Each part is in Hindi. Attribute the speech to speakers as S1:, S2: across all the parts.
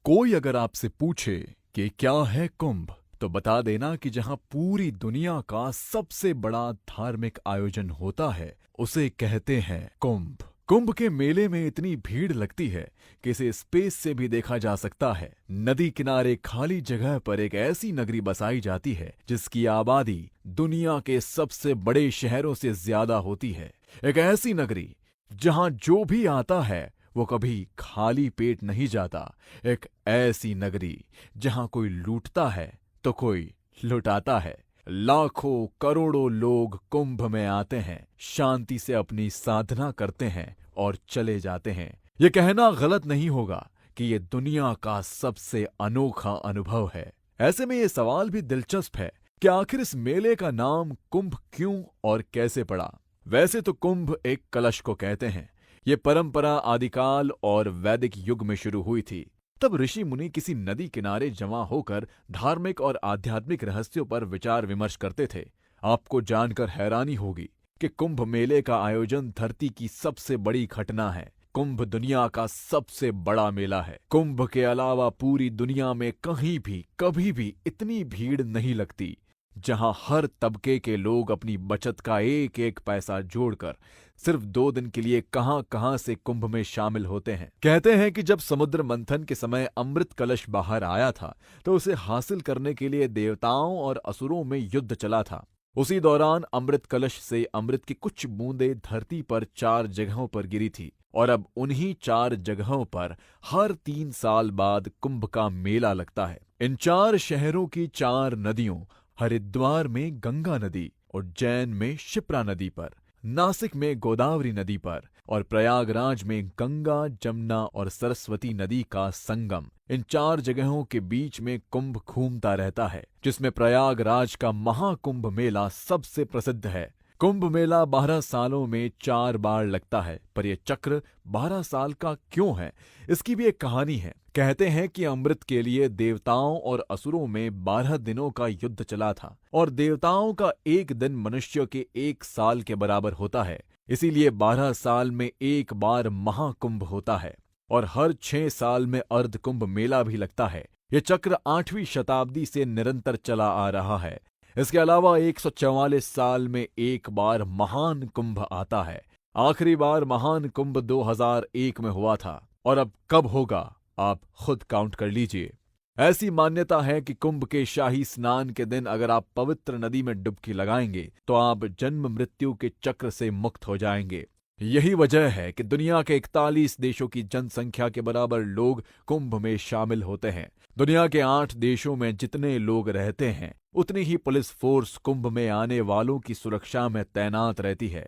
S1: कोई अगर आपसे पूछे कि क्या है कुंभ, तो बता देना कि जहां पूरी दुनिया का सबसे बड़ा धार्मिक आयोजन होता है, उसे कहते हैं कुंभ। कुंभ के मेले में इतनी भीड़ लगती है कि इसे स्पेस से भी देखा जा सकता है। नदी किनारे खाली जगह पर एक ऐसी नगरी बसाई जाती है जिसकी आबादी दुनिया के सबसे बड़े शहरों से ज्यादा होती है। एक ऐसी नगरी जहां जो भी आता है वो कभी खाली पेट नहीं जाता। एक ऐसी नगरी जहां कोई लूटता है तो कोई लुटाता है। लाखों करोड़ों लोग कुंभ में आते हैं, शांति से अपनी साधना करते हैं और चले जाते हैं। ये कहना गलत नहीं होगा कि ये दुनिया का सबसे अनोखा अनुभव है। ऐसे में ये सवाल भी दिलचस्प है कि आखिर इस मेले का नाम कुंभ क्यों और कैसे पड़ा। वैसे तो कुंभ एक कलश को कहते हैं। ये परंपरा आदिकाल और वैदिक युग में शुरू हुई थी। तब ऋषि मुनि किसी नदी किनारे जमा होकर धार्मिक और आध्यात्मिक रहस्यों पर विचार विमर्श करते थे। आपको जानकर हैरानी होगी कि कुंभ मेले का आयोजन धरती की सबसे बड़ी घटना है। कुंभ दुनिया का सबसे बड़ा मेला है। कुंभ के अलावा पूरी दुनिया में कहीं भी कभी भी इतनी भीड़ नहीं लगती, जहां हर तबके के लोग अपनी बचत का एक एक पैसा जोड़कर सिर्फ 2 दिन के लिए कहां-कहां से कुंभ में शामिल होते हैं। कहते हैं कि जब समुद्र मंथन के समय अमृत कलश बाहर आया था, तो उसे हासिल करने के लिए देवताओं और असुरों में युद्ध चला था। उसी दौरान अमृत कलश से अमृत की कुछ बूंदें धरती पर 4 जगहों पर गिरी थी और अब उन्हीं 4 जगहों पर हर 3 साल बाद कुंभ का मेला लगता है। इन 4 शहरों की 4 नदियों, हरिद्वार में गंगा नदी, उज्जैन में शिप्रा नदी पर, नासिक में गोदावरी नदी पर और प्रयागराज में गंगा, जमुना और सरस्वती नदी का संगम, इन 4 जगहों के बीच में कुंभ घूमता रहता है, जिसमें प्रयागराज का महाकुंभ मेला सबसे प्रसिद्ध है। कुंभ मेला 12 सालों में 4 बार लगता है, पर यह चक्र 12 साल का क्यों है, इसकी भी एक कहानी है। कहते हैं कि अमृत के लिए देवताओं और असुरों में 12 दिनों का युद्ध चला था और देवताओं का एक दिन मनुष्य के 1 साल के बराबर होता है। इसीलिए 12 साल में एक बार महाकुंभ होता है और हर 6 साल में अर्धकुंभ मेला भी लगता है। यह चक्र 8वीं शताब्दी से निरंतर चला आ रहा है। इसके अलावा 144 साल में एक बार महान कुंभ आता है। आखिरी बार महान कुंभ 2001 में हुआ था और अब कब होगा आप खुद काउंट कर लीजिए। ऐसी मान्यता है कि कुंभ के शाही स्नान के दिन अगर आप पवित्र नदी में डुबकी लगाएंगे तो आप जन्म मृत्यु के चक्र से मुक्त हो जाएंगे। यही वजह है कि दुनिया के 41 देशों की जनसंख्या के बराबर लोग कुंभ में शामिल होते हैं। दुनिया के 8 देशों में जितने लोग रहते हैं, उतनी ही पुलिस फोर्स कुंभ में आने वालों की सुरक्षा में तैनात रहती है।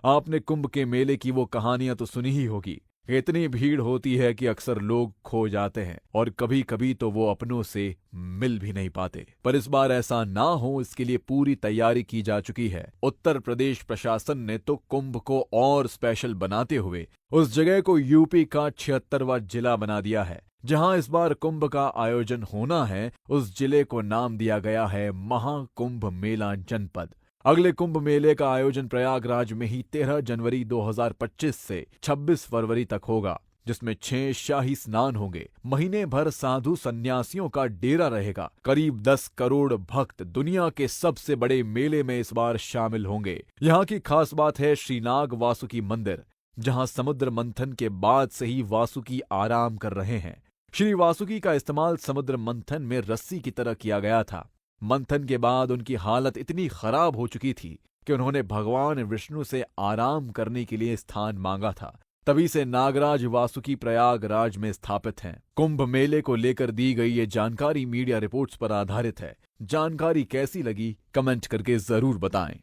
S1: आपने कुंभ के मेले की वो कहानियां तो सुनी ही होगी। इतनी भीड़ होती है कि अक्सर लोग खो जाते हैं और कभी कभी तो वो अपनों से मिल भी नहीं पाते। पर इस बार ऐसा ना हो, इसके लिए पूरी तैयारी की जा चुकी है। उत्तर प्रदेश प्रशासन ने तो कुंभ को और स्पेशल बनाते हुए उस जगह को यूपी का 76वां जिला बना दिया है। जहां इस बार कुंभ का आयोजन होना है, उस जिले को नाम दिया गया है महाकुंभ मेला जनपद। अगले कुंभ मेले का आयोजन प्रयागराज में ही 13 जनवरी 2025 से 26 फरवरी तक होगा, जिसमें 6 शाही स्नान होंगे। महीने भर साधु सन्यासियों का डेरा रहेगा। करीब 10 करोड़ भक्त दुनिया के सबसे बड़े मेले में इस बार शामिल होंगे। यहाँ की खास बात है श्रीनाग वासुकी मंदिर, जहाँ समुद्र मंथन के बाद से ही वासुकी आराम कर रहे हैं। श्री वासुकी का इस्तेमाल समुद्र मंथन में रस्सी की तरह किया गया था। मंथन के बाद उनकी हालत इतनी खराब हो चुकी थी कि उन्होंने भगवान विष्णु से आराम करने के लिए स्थान मांगा था। तभी से नागराज वासुकी प्रयागराज में स्थापित हैं। कुंभ मेले को लेकर दी गई ये जानकारी मीडिया रिपोर्ट्स पर आधारित है। जानकारी कैसी लगी, कमेंट करके जरूर बताएं।